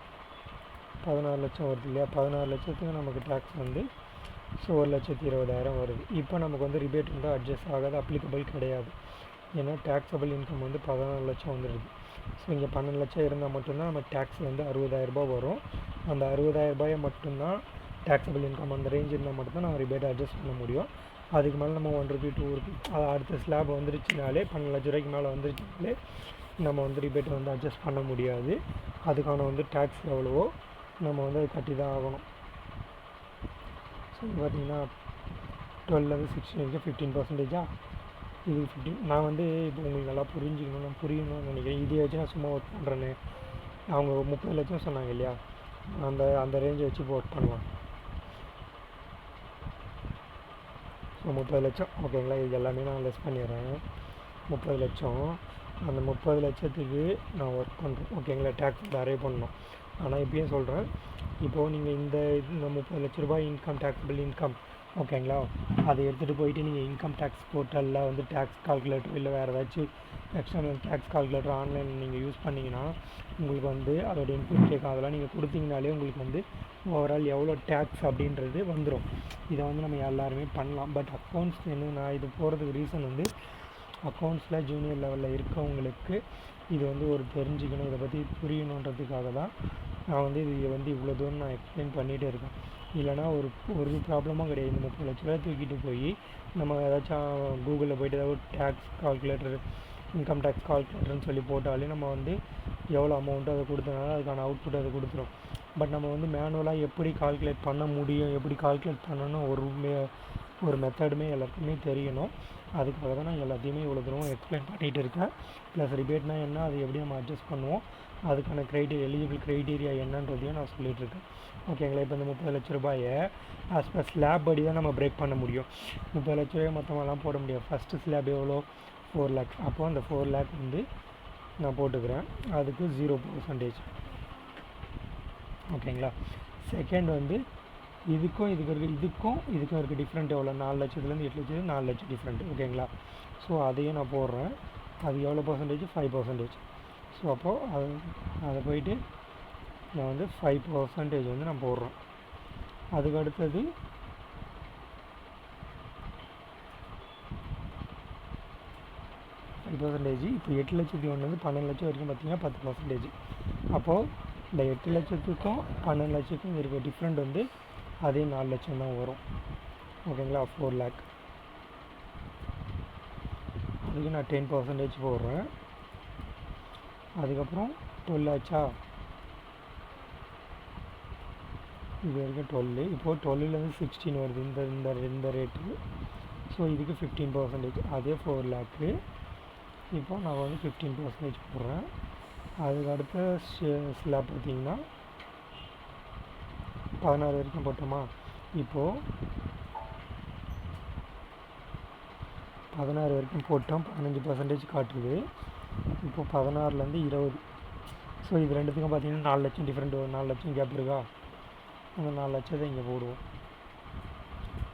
16 லட்சம் வருது இல்லையா. 16 லட்சத்துக்கு நமக்கு டேக்ஸ் வந்து 1,20,000 வருது. இப்போ நமக்கு வந்து ரிபேட் வந்து அட்ஜஸ்ட் ஆகாது, அப்ளிகபிள் கிடையாது. ஏன்னா டேக்ஸபிள் இன்கம் வந்து 14 லட்சம் வந்துடுது. ஸோ இங்கே 12 லட்சம் இருந்தால் மட்டும்தான் நம்ம டேக்ஸ் வந்து 60,000 வரும். அந்த 60,000 மட்டும்தான் டேக்ஸபிள் இன்கம். அந்த ரேஞ்ச் இருந்தால் மட்டும்தான் நம்ம ரிபேட் அட்ஜஸ்ட் பண்ண முடியும். அதுக்கு மேலே நம்ம 1 ரூபி 2 ரூபி அடுத்த ஸ்லாப் வந்துருச்சுனாலே 12 லட்ச ரூபாய்க்கு மேலே வந்துருச்சுனாலே நம்ம வந்து ரிபேட் வந்து அட்ஜஸ்ட் பண்ண முடியாது. அதுக்கான வந்து டேக்ஸ் எவ்வளவோ நம்ம வந்து அது கட்டி தான் ஆகணும். ஸோ பார்த்திங்கன்னா 12 16 வரைக்கும் 15%. இது 15. நான் வந்து இப்போ உங்களுக்கு நல்லா புரியணும்னு நினைக்கிறேன். இதை வச்சு நான் சும்மா ஒர்க் பண்ணுறேன்னு. அவங்க 30 லட்சம் சொன்னாங்க இல்லையா, அந்த ரேஞ்சை வச்சு இப்போ ஒர்க் பண்ணலாம். ஸோ 30 லட்சம் ஓகேங்களா. இது எல்லாமே நான் லெஸ் பண்ணிடுறேன். 30 லட்சம். அந்த 30 லட்சத்துக்கு நான் ஒர்க் பண்ணுறேன் ஓகேங்களா. டேக்ஸ் அரைவ் பண்ணணும். ஆனால் இப்போயும் சொல்கிறேன், இப்போது நீங்கள் இந்த 30 லட்ச ரூபாய் இன்கம் டேக்ஸபிள் இன்கம் ஓகேங்களா, அதை எடுத்துகிட்டு போயிட்டு நீங்கள் இன்கம் டேக்ஸ் போர்ட்டலில் வந்து டேக்ஸ் கால்குலேட்டர் இல்லை வேறு ஏதாச்சும் எக்ஸ்டர்னல் டேக்ஸ் கால்குலேட்டர் ஆன்லைன் நீங்கள் யூஸ் பண்ணிங்கன்னா உங்களுக்கு வந்து அதோட இன்புட் கேட்கும். அதெல்லாம் நீங்கள் கொடுத்தீங்கனாலே உங்களுக்கு வந்து ஓவரால் எவ்வளோ டேக்ஸ் அப்படின்றது வந்துடும். இதை வந்து நம்ம எல்லாருமே பண்ணலாம். பட் அக்கௌண்ட்ஸ் நான் இது போகிறதுக்கு ரீசன் வந்து அக்கௌண்ட்ஸில் ஜூனியர் லெவலில் இருக்கவங்களுக்கு இது வந்து ஒரு தெரிஞ்சுக்கணும், இதை பற்றி புரியணுன்றதுக்காக தான் நான் வந்து இது வந்து இவ்வளோ தூரம் நான் எக்ஸ்பிளைன் பண்ணிகிட்டே இருக்கேன். இல்லைனா ஒரு ப்ராப்ளமும் கிடையாது. இந்த 30 லட்ச ரூபாய் தூக்கிட்டு போய் நம்ம ஏதாச்சும் கூகுளில் போய்ட்டு ஏதாவது டேக்ஸ் கால்குலேட்டர் இன்கம் டேக்ஸ் கால்குலேட்டர்னு சொல்லி போட்டாலே நம்ம வந்து எவ்வளோ அமௌண்ட்டோ அதை கொடுத்தனால அதுக்கான அவுட்புட் அதை கொடுத்துரும். பட் நம்ம வந்து மேனுவலாக எப்படி கால்குலேட் பண்ண முடியும், எப்படி கால்குலேட் பண்ணணும் ஒரு மெத்தடுமே எல்லாருக்குமே தெரியணும். அதுக்காக தான் நான் எல்லாத்தையுமே இவ்வளோ தூரம் எக்ஸ்பிளைன் பண்ணிகிட்டு இருக்கேன். ப்ளஸ் ரிபேட்னால் என்ன, அது எப்படி நம்ம அட்ஜஸ்ட் பண்ணுவோம், அதுக்கான எலிஜிபிள் க்ரைட்டீரியா என்னன்றதையும் நான் சொல்லிகிட்ருக்கேன் ஓகேங்களா. இப்போ இந்த 30 லட்ச ரூபாயை ஆஸ் பர் ஸ்லாப் படி தான் நம்ம பிரேக் பண்ண முடியும். 30 லட்ச ரூபாய் மொத்தமாகலாம் போட முடியாது. ஃபஸ்ட்டு ஸ்லாப் எவ்வளோ 4 லேக்ஸ். அப்போது அந்த 4 லேக் வந்து நான் போட்டுக்கிறேன். அதுக்கு 0% ஓகேங்களா. செகண்ட் வந்து இதுக்கும் இருக்க டிஃப்ரெண்ட் எவ்வளோ, 4 லட்சத்துலேருந்து 8 லட்சத்துக்கு 4 லட்சம் டிஃப்ரெண்ட் ஓகேங்களா. ஸோ அதையும் நான் போடுறேன். அது எவ்வளோ பர்சன்டேஜ், 5%. ஸோ அப்போது அதை போயிட்டு நான் வந்து 5% வந்து நான் போடுறேன். அதுக்கு அடுத்தது %. இப்போ 8 லட்சத்துக்கு ஒன்று வந்து 12 லட்சம் வரைக்கும் பார்த்திங்கன்னா 10%. அப்போது இந்த 8 லட்சத்துக்கும் 12 லட்சத்துக்கும் இருக்க டிஃப்ரெண்ட் வந்து அதே 4 லட்சம் தான் வரும் ஓகேங்களா. 4 லேக். அதுக்கு நான் 10% போடுறேன். அதுக்கப்புறம் 12 ஆச்சா, இது வரைக்கும் 12. இப்போது 12லேருந்து 16 வருது இந்த ரேட்டு. ஸோ இதுக்கு 15%. அதே 4 லேக்கு. இப்போ நான் வந்து 15% போடுறேன். அதுக்கு அடுத்த ஸ்லாப் பார்த்திங்கன்னா 16 வரைக்கும் போட்டோமா. இப்போது 16 வரைக்கும் போட்டோம், 15% காட்டுது. இப்போது 16லேருந்து 20. ஸோ இது ரெண்டுத்துக்கும் பார்த்திங்கன்னா 4 லட்சம் டிஃப்ரெண்ட், 4 லட்சம் கேப் இருக்கா. அந்த 4 லட்சத்தை இங்கே போடுவோம்.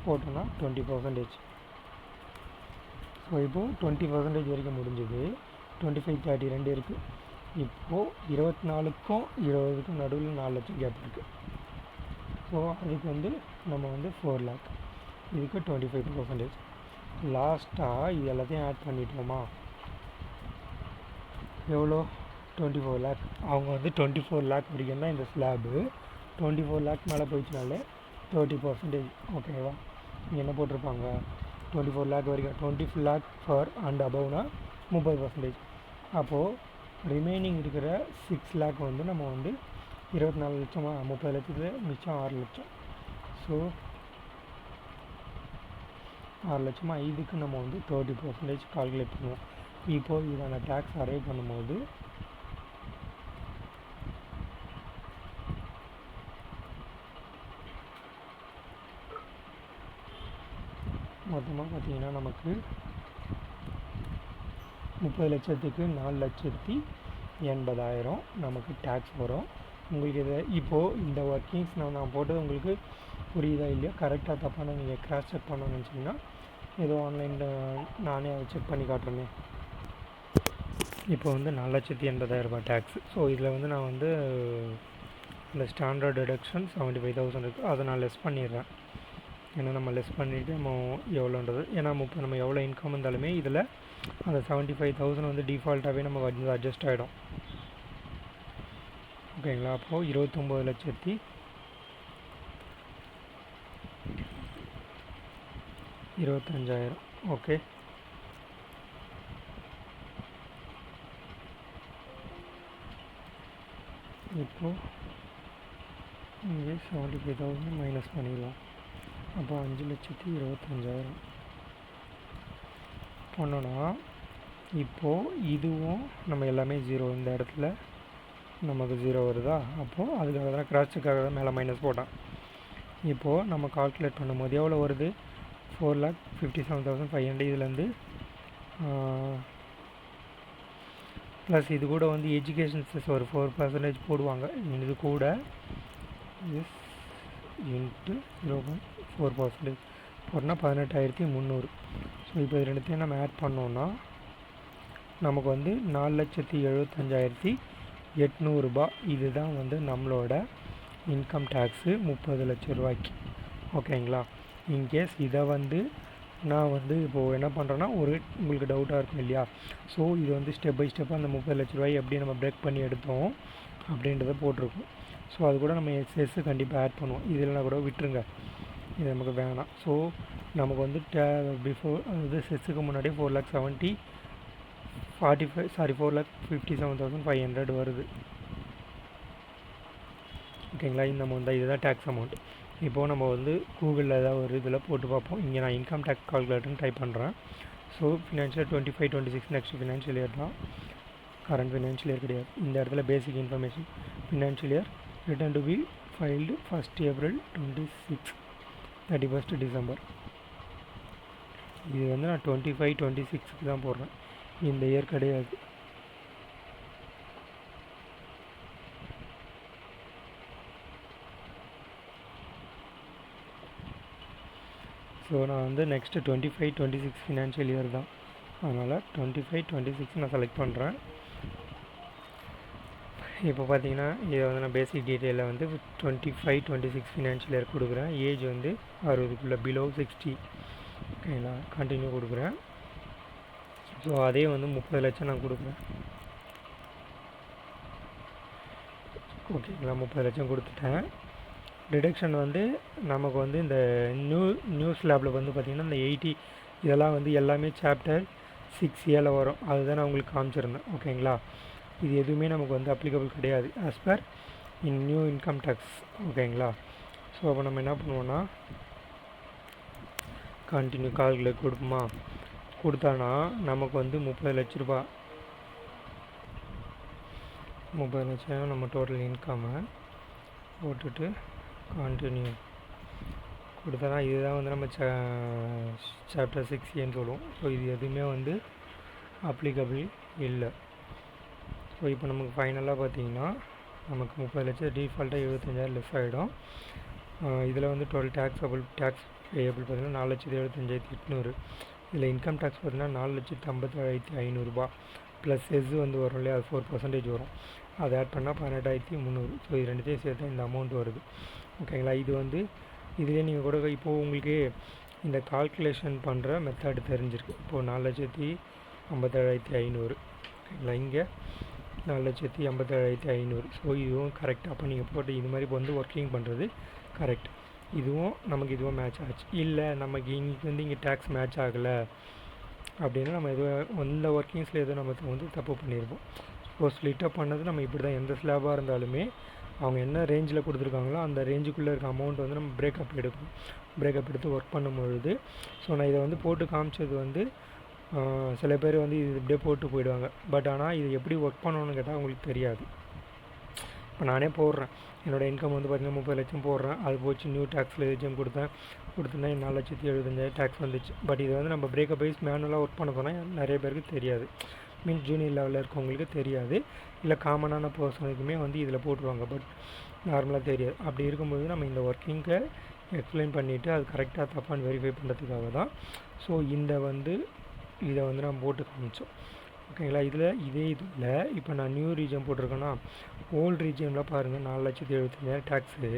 போட்டோன்னா 20%. ஸோ இப்போது 20% வரைக்கும் முடிஞ்சுது. 25 30 2 இருக்குது. இப்போது 24க்கும் 20க்கும் நடுவில் 4 லட்சம் கேப் இருக்குது. ஸோ அதுக்கு வந்து நம்ம வந்து 4 லேக். இதுக்கு 25%. லாஸ்ட்டாக இது எல்லாத்தையும் ஆட் பண்ணிட்டோமா, எவ்வளோ 24 லேக். அவங்க வந்து 24 லேக் வரைக்கும் தான் இந்த ஸ்லாபு. 24 லேக் மேலே போயிடுச்சுனாலே 30% ஓகேவா. இங்கே என்ன போட்டிருப்பாங்க, 24 லேக் வரைக்கும் 20 லேக் ஃபார் அண்ட் அபவ்னா 30%. அப்போது ரிமைனிங் இருக்கிற 6 லேக் வந்து நம்ம வந்து 24 லட்சமா, 30 லட்சத்தில் மிச்சம் 6 லட்சம். ஸோ 6 லட்சமா, இதுக்கு நம்ம வந்து 30% கால்குலேட் பண்ணுவோம். இப்போது இதான டேக்ஸ் அரைவ் பண்ணும்போது மொத்தமாக பார்த்திங்கன்னா நமக்கு 30 லட்சத்துக்கு 4,80,000 நமக்கு டேக்ஸ் வரும். உங்களுக்கு இதை இப்போது இந்த ஒர்க்கிங்ஸ் நான் போட்டது உங்களுக்கு புரியுதா இல்லையா, கரெக்டாக தப்பான நீங்கள் கிராஸ் செக் பண்ணணும்னு நினச்சிங்கன்னா ஏதோ ஆன்லைனில் நானே அதை செக் பண்ணி காட்டுறேனே. இப்போ வந்து 4,80,000 டேக்ஸ். ஸோ இதில் வந்து நான் வந்து இந்த ஸ்டாண்டர்ட் டிடக்ஷன் 75,000 இருக்குது, அதை நான் லெஸ் பண்ணிடுறேன். ஏன்னா நம்ம லெஸ் பண்ணிவிட்டு நம்ம எவ்வளோன்றது, ஏன்னா நம்ம எவ்வளோ இன்கம் இருந்தாலுமே இதில் அந்த 75,000 வந்து டிஃபால்ட்டாகவே நமக்கு வந்து அட்ஜஸ்ட் ஆகிடும். ஓகேங்களா? அப்போது 29,25,000. ஓகே. இப்போது இங்கே 75,000 மைனஸ் பண்ணிடுவோம். அப்போ 5,25,000 பண்ணோன்னா இப்போது இதுவும் நம்ம எல்லாமே 0. இந்த இடத்துல நமக்கு 0 வருதா? அப்போது அதுக்காக தான் கிராஸ் செக்காக தான் மேலே மைனஸ் போட்டேன். இப்போது நம்ம கால்குலேட் பண்ணும்போது எவ்வளோ வருது? 4,57,500. இதுலேருந்து ப்ளஸ் இது கூட வந்து எஜுகேஷன் செஸ் ஒரு 4% போடுவாங்க. இது கூட எஸ் இன்ட்டு 0.4% போட்டோன்னா 18,300. ஸோ இப்போ இது ரெண்டுத்தையும் நம்ம ஆட் பண்ணோன்னா நமக்கு வந்து 4,75,800 ரூபா. இதுதான் வந்து நம்மளோட இன்கம் டேக்ஸு 30 லட்ச ரூபாய்க்கு. ஓகேங்களா? இன்கேஸ் இதை வந்து நான் வந்து இப்போது என்ன பண்ணுறேன்னா, உங்களுக்கு டவுட்டாக இருக்கும் இல்லையா? ஸோ இது வந்து ஸ்டெப் பை ஸ்டெப்பாக அந்த 30 லட்ச ரூபாய் எப்படி நம்ம பிரேக் பண்ணி எடுத்தோம் அப்படின்றத போட்டிருக்கோம். ஸோ அது கூட நம்ம எக்ஸஸ் கண்டிப்பாக ஆட் பண்ணுவோம். இதெல்லாம் கூட விட்டுருங்க, இது நமக்கு வேணாம். ஸோ நமக்கு வந்து பிஃபோர் அதாவது செஸ்ஸுக்கு முன்னாடியே 4,57,500 வருது. ஓகேங்களா? இந்த அமௌண்ட் தான், இதுதான் டேக்ஸ் அமௌண்ட். இப்போது நம்ம வந்து கூகுளில் ஏதாவது ஒரு இதில் போட்டு பார்ப்போம். இங்கே நான் இன்கம் டேக்ஸ் கால்குலேட்டர்னு டைப் பண்ணுறேன். So financial 25-26 next financial year தான், கரண்ட் ஃபினான்ஷியல் இயர் கிடையாது. இந்த இடத்துல basic information financial year return to be filed 1st April 26 31st December. இது வந்து நான் 25-26க்கு தான் போடுறேன், இந்த இயர் கிடையாது. ஸோ நான் வந்து நெக்ஸ்ட்டு 25-26 ஃபினான்ஷியல் இயர் தான், அதனால் 25-26 நான் செலக்ட் பண்ணுறேன். இப்போ பார்த்தீங்கன்னா இதை வந்து நான் பேசிக் டீட்டெயிலில் வந்து 25-26 ஃபினான்ஷியல் இயர் கொடுக்குறேன். ஏஜ் வந்து 60க்குள்ளே பிலோ 60. ஓகேங்களா? கண்டினியூ கொடுக்குறேன். ஸோ அதே வந்து 30 லட்சம் நான் கொடுக்குறேன். ஓகேங்களா? 30 லட்சம் கொடுத்துட்டேன். டிடக்ஷன் வந்து நமக்கு வந்து இந்த நியூ ஸ்லாபில் வந்து பார்த்திங்கன்னா இந்த 80 இதெல்லாம் வந்து எல்லாமே சாப்டர் 6A வரும். அதுதான் நான் உங்களுக்கு காமிச்சிருந்தேன். ஓகேங்களா? இது எதுவுமே நமக்கு வந்து அப்ளிகபிள் கிடையாது as per new income tax. ஓகேங்களா? ஸோ அப்போ நம்ம என்ன பண்ணுவோன்னா கண்டினியூ கால்குலேட் கொடுப்போமா? கொடுத்தானா நமக்கு வந்து 30 லட்ச ரூபா, 30 லட்சம் நம்ம டோட்டல் இன்கம்மை போட்டுட்டு கண்டினியூ கொடுத்தனா இதுதான் வந்து நம்ம சாப்டர் 6Aன்னு சொல்லுவோம். ஸோ இது எதுவுமே வந்து அப்ளிகபிள் இல்லை. ஸோ இப்போ நமக்கு ஃபைனலாக பார்த்திங்கன்னா நமக்கு 30 லட்சம் டிஃபால்ட்டாக 75,000 லெஸ் ஆகிடும். இதில் வந்து டோட்டல் டேக்ஸ் பேயபிள் பார்த்திங்கன்னா 4,75,800. இதில் இன்கம் டேக்ஸ் பார்த்திங்கன்னா 4,57,500 ரூபா ப்ளஸ் செஸ் வந்து வரும் இல்லையா, அது 4% வரும். அதை ஆட் பண்ணால் 18,300. ஸோ இது ரெண்டுத்தையும் சேர்த்து இந்த அமௌண்ட் வருது. ஓகேங்களா? இது வந்து இதுவே நீங்கள் கூட இப்போது உங்களுக்கு இந்த கால்குலேஷன் பண்ணுற மெத்தட் தெரிஞ்சிருக்கு. இப்போது 4,57,500. ஓகேங்களா? இங்கே 4,57,500. ஸோ இதுவும் கரெக்ட். அப்போ நீங்கள் போட்டு இது மாதிரி வந்து ஒர்க்கிங் பண்ணுறது கரெக்ட். இதுவும் நமக்கு இதுவும் மேட்ச் ஆச்சு. இல்லை நமக்கு இங்கே வந்து இங்கே டேக்ஸ் மேட்ச் ஆகலை அப்படின்னா நம்ம எதுவும் இந்த ஒர்க்கிங்ஸில் எதுவும் நம்ம வந்து தப்பு பண்ணியிருப்போம். ஸோ ஸ்ப்ளிட்டப் பண்ணது நம்ம இப்படி தான், எந்த ஸ்லாபாக இருந்தாலுமே அவங்க என்ன ரேஞ்சில் கொடுத்துருக்காங்களோ அந்த ரேஞ்சுக்குள்ளே இருக்க அமௌண்ட் வந்து நம்ம பிரேக்கப் எடுத்து ஒர்க் பண்ணும்பொழுது. ஸோ நான் இதை வந்து போட்டு காமிச்சது வந்து சில பேர் வந்து இது இப்படியே போட்டு போயிடுவாங்க. பட் ஆனால் இது எப்படி ஒர்க் பண்ணணும்னு கேட்டால் அவங்களுக்கு தெரியாது. இப்போ நானே போடுறேன், என்னோடய இன்கம் வந்து பார்த்திங்கன்னா 30 லட்சம் போடுறேன். அது போச்சு நியூ டேக்ஸில் எஜம் கொடுத்தேன்னா 4,75,000 டேக்ஸ் வந்துச்சு. பட் இது வந்து நம்ம பிரேக்கப் வைஸ் மேனுவலாக ஒர்க் பண்ண போனால் நிறைய பேருக்கு தெரியாது. மீன்ஸ் ஜூனியர் லெவலில் இருக்கவங்களுக்கு தெரியாது, இல்லை காமனான பர்சனுக்குமே வந்து இதில் போட்டுருவாங்க. பட் நார்மலாக தெரியாது. அப்படி இருக்கும்போது நம்ம இந்த ஒர்க்கிங்கை எக்ஸ்பிளைன் பண்ணிவிட்டு அது கரெக்டாக தப்பான்னு வெரிஃபை பண்ணுறதுக்காக தான். ஸோ இதை வந்து நம்ம போட்டு காமிச்சோம். ஓகேங்களா? இதே இதில் இப்போ நான் நியூ ரீஜன் போட்டிருக்கேன்னா ஓல்டு ரீஜனில் பாருங்கள் 4,75,000 டேக்ஸு.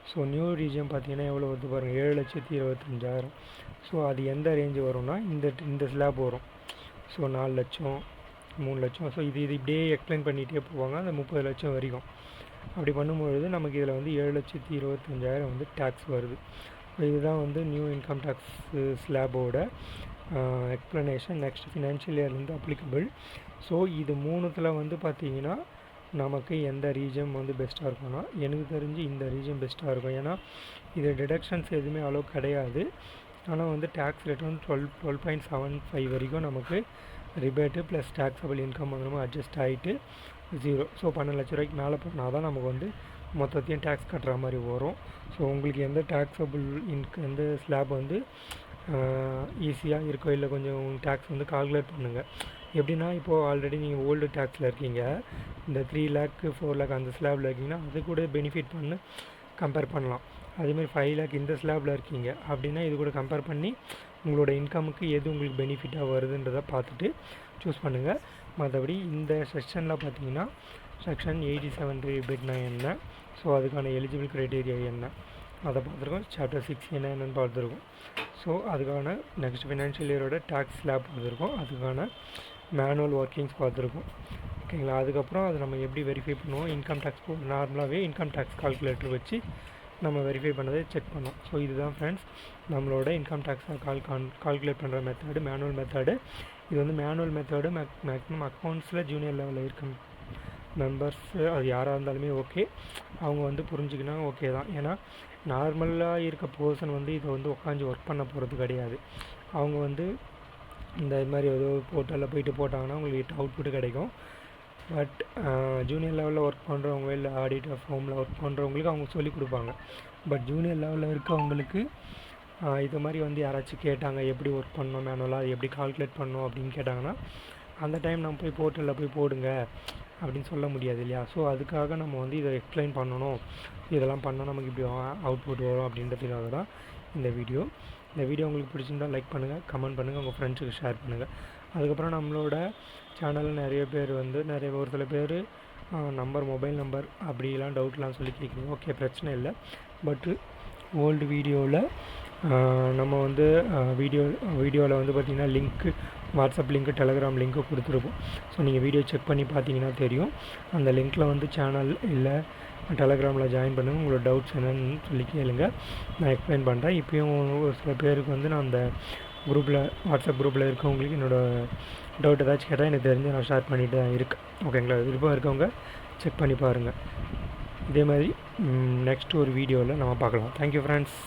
ஸோ நியூ ரீஜன் பார்த்தீங்கன்னா எவ்வளோ வருது பாருங்கள், 7,25,000. ஸோ அது எந்த ரேஞ்சு வரும்னா இந்த ஸ்லாப் வரும். ஸோ 4 லட்சம் 3 லட்சம். ஸோ இது இப்படியே எக்ஸ்பிளைன் பண்ணிகிட்டே போவாங்க அந்த 30 லட்சம் வரைக்கும். அப்படி பண்ணும்பொழுது நமக்கு இதில் வந்து 7,25,000 வந்து டேக்ஸ் வருது. ஸோ இதுதான் வந்து நியூ இன்கம் டேக்ஸ் ஸ்லாபோட எக்ஸ்ப்ளனேஷன். நெக்ஸ்ட் ஃபினான்ஷியல் இயர்லேருந்து அப்ளிகபிள். ஸோ இது மூணுத்தில் வந்து பார்த்திங்கன்னா நமக்கு எந்த ரீஜன் வந்து பெஸ்ட்டாக இருக்கும்னா எனக்கு தெரிஞ்சு இந்த ரீஜன் பெஸ்ட்டாக இருக்கும். ஏன்னா இது டிடக்ஷன்ஸ் எதுவுமே அளவு கிடையாது. ஆனால் வந்து டேக்ஸ் ரேட் வந்து 12.75 வரைக்கும் நமக்கு ரிபேட்டு ப்ளஸ் டேக்ஸபிள் இன்கம் வந்து நம்ம அட்ஜஸ்ட் ஆகிட்டு 0. ஸோ 12 லட்ச ரூபாய்க்கு மேலே போனால் தான் நமக்கு வந்து மொத்தத்தையும் டேக்ஸ் கட்டுற மாதிரி வரும். ஸோ உங்களுக்கு எந்த டேக்ஸபிள் எந்த ஸ்லாப் வந்து ஈஸியாக இருக்கோ இல்லை கொஞ்சம் டேக்ஸ் வந்து கால்குலேட் பண்ணுங்கள். எப்படின்னா இப்போது ஆல்ரெடி நீங்கள் ஓல்டு டேக்ஸில் இருக்கீங்க, இந்த 3 lakh 4 lakh அந்த ஸ்லாபில் இருக்கீங்கன்னா அது கூட பெனிஃபிட் பண்ணி கம்பேர் பண்ணலாம். அதேமாதிரி 5 lakh இந்த ஸ்லாபில் இருக்கீங்க அப்படின்னா இது கூட கம்பேர் பண்ணி உங்களோட இன்கமுக்கு எது உங்களுக்கு பெனிஃபிட்டாக வருதுன்றதை பார்த்துட்டு சூஸ் பண்ணுங்கள். மற்றபடி இந்த செக்ஷனில் பார்த்தீங்கன்னா செக்ஷன் 87 ரிபேட்னா என்ன, ஸோ அதுக்கான எலிஜிபிள் க்ரைட்டீரியா என்ன அதை பார்த்துருக்கோம். சாப்டர் 6 என்னென்னு பார்த்துருக்கோம். ஸோ அதுக்கான நெக்ஸ்ட் ஃபினான்ஷியல் இயரோட டேக்ஸ் ஸ்லாப் பார்த்துருக்கோம். அதுக்கான மேனுவல் ஒர்க்கிங்ஸ் பார்த்துருக்கோம். ஓகேங்களா. அதுக்கப்புறம் அது நம்ம எப்படி வெரிஃபை பண்ணுவோம், இன்கம் டேக்ஸ் நார்மலாகவே இன்கம் டேக்ஸ் கால்குலேட்டர் வச்சு நம்ம வெரிஃபை பண்ணதை செக் பண்ணோம். ஸோ இதுதான் ஃப்ரெண்ட்ஸ் நம்மளோட இன்கம் டேக்ஸை கால்குலேட் பண்ணுற மெத்தடு, மேனுவல் மெத்தடு. இது வந்து மேனுவல் மெத்தடு மேக்ஸிமம் அக்கௌண்ட்ஸில் ஜூனியர் லெவலில் இருக்க மெம்பர்ஸ் அது யாராக இருந்தாலுமே ஓகே, அவங்க வந்து புரிஞ்சுக்கினா ஓகே தான். ஏன்னா நார்மலாக இருக்க பர்சன் வந்து இதை வந்து உட்காந்து ஒர்க் பண்ண போகிறது கிடையாது. அவங்க வந்து இந்த மாதிரி ஏதோ போர்ட்டலில் போயிட்டு போட்டாங்கன்னா உங்களுக்கு அவுட்புட்டு கிடைக்கும். பட் ஜூனியர் லெவலில் ஒர்க் பண்ணுறவங்க இல்லை ஆடிட்டர் ஃபார்மில் ஒர்க் பண்ணுறவங்களுக்கு அவங்க சொல்லிக் கொடுப்பாங்க. பட் ஜூனியர் லெவலில் இருக்கவங்களுக்கு இது மாதிரி வந்து யாராச்சும் கேட்டாங்க எப்படி ஒர்க் பண்ணணும் மேனுவலாக எப்படி கால்குலேட் பண்ணணும் அப்படின்னு கேட்டாங்கன்னா அந்த டைம் நம்ம போய் போர்ட்டலில் போய் போடுங்க அப்படின்னு சொல்ல முடியாது இல்லையா. ஸோ அதுக்காக நம்ம வந்து இதை எக்ஸ்பிளைன் பண்ணணும், இதெல்லாம் பண்ணால் நமக்கு இப்படி அவுட்புட் வரும் அப்படின்றதுக்காக தான் இந்த வீடியோ. இந்த வீடியோ உங்களுக்கு பிடிச்சிருந்தால் லைக் பண்ணுங்கள், கமெண்ட் பண்ணுங்கள், உங்கள் ஃப்ரெண்ட்ஸுக்கு ஷேர் பண்ணுங்கள். அதுக்கப்புறம் நம்மளோட சேனலில் நிறைய பேர் வந்து ஒரு சில பேர் மொபைல் நம்பர் அப்படிலாம் டவுட்லாம் சொல்லி கேட்குறீங்க. ஓகே, பிரச்சனை இல்லை. பட்டு ஓல்டு வீடியோவில் நம்ம வந்து வீடியோவில் வந்து பார்த்திங்கன்னா link, WhatsApp link, Telegram link கொடுத்துருப்போம். ஸோ நீங்கள் வீடியோ செக் பண்ணி பார்த்தீங்கன்னா தெரியும். அந்த லிங்க்கில் வந்து சேனல் இல்லை டெலகிராமில் ஜாயின் பண்ணுங்கள். உங்களோட டவுட்ஸ் என்னன்னு சொல்லி கேளுங்க, நான் எக்ஸ்பிளைன் பண்ணுறேன். இப்போயும் ஒரு சில பேருக்கு வந்து நான் அந்த குரூப்பில் வாட்ஸ்அப் குரூப்பில் இருக்கவங்களுக்கு என்னோடய டவுட் ஏதாச்சும் கேட்டால் எனக்கு தெரிஞ்சு நான் ஷேர் பண்ணிட்டு தான் இருக்கேன். ஓகேங்களா. விருப்பம் இருக்கவங்க செக் பண்ணி பாருங்கள். இதே மாதிரி நெக்ஸ்ட் ஒரு வீடியோவில் நம்ம பார்க்கலாம். Thank you friends.